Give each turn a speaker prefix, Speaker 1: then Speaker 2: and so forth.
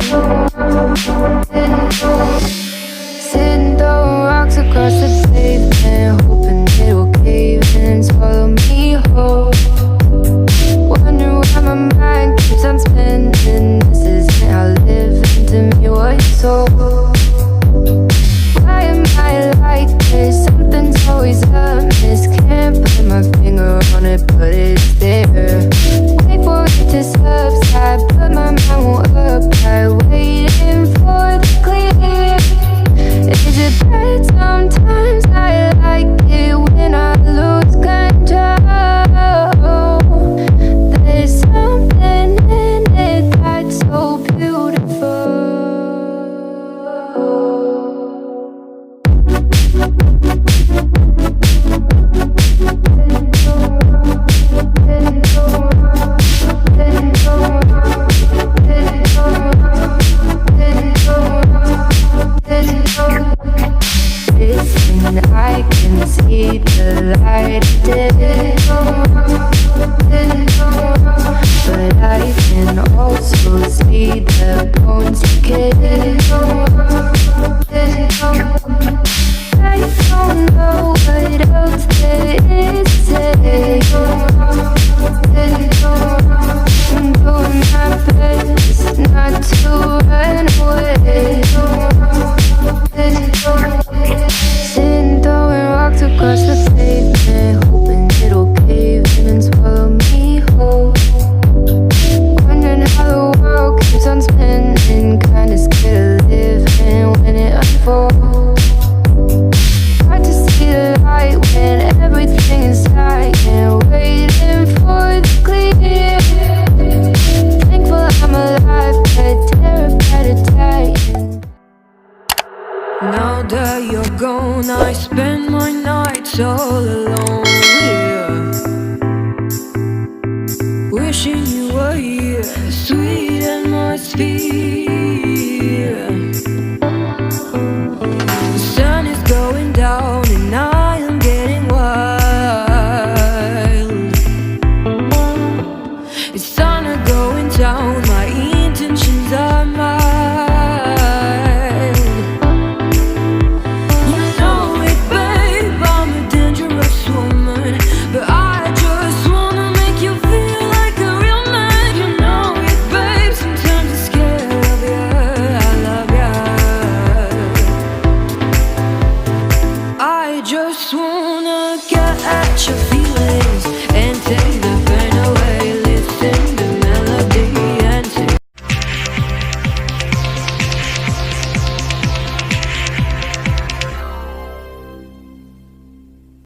Speaker 1: Sitting throwing rocks across the pavement, hoping it'll cave in and swallow me whole. Wondering why my mind keeps on spinning. This isn't how living to me was sold. Why am I like this? Something's always amiss. Can't put my finger on it, but it's there. Wait for it to subside, but my mind won't apply. Waiting for the clear. Is it bad? Sometimes I like it when I lose control. There's something in it that's so beautiful. Listen, I can see the light of day, but I can also see the bones decay. I don't know what else there is to say. I'm doing my best not to run away. Sitting throwing rocks across the pavement, hoping it'll cave in and swallow me whole. Wondering how the world keeps on spinning, kinda scared of living when it unfolds. Hard to see the light when everything is silent, waiting for the clear. Thankful I'm alive, but terrified of dying.
Speaker 2: Now that you're gone, I spend my nights all alone here, wishing you were here, sweet atmosphere. The sun is going down and I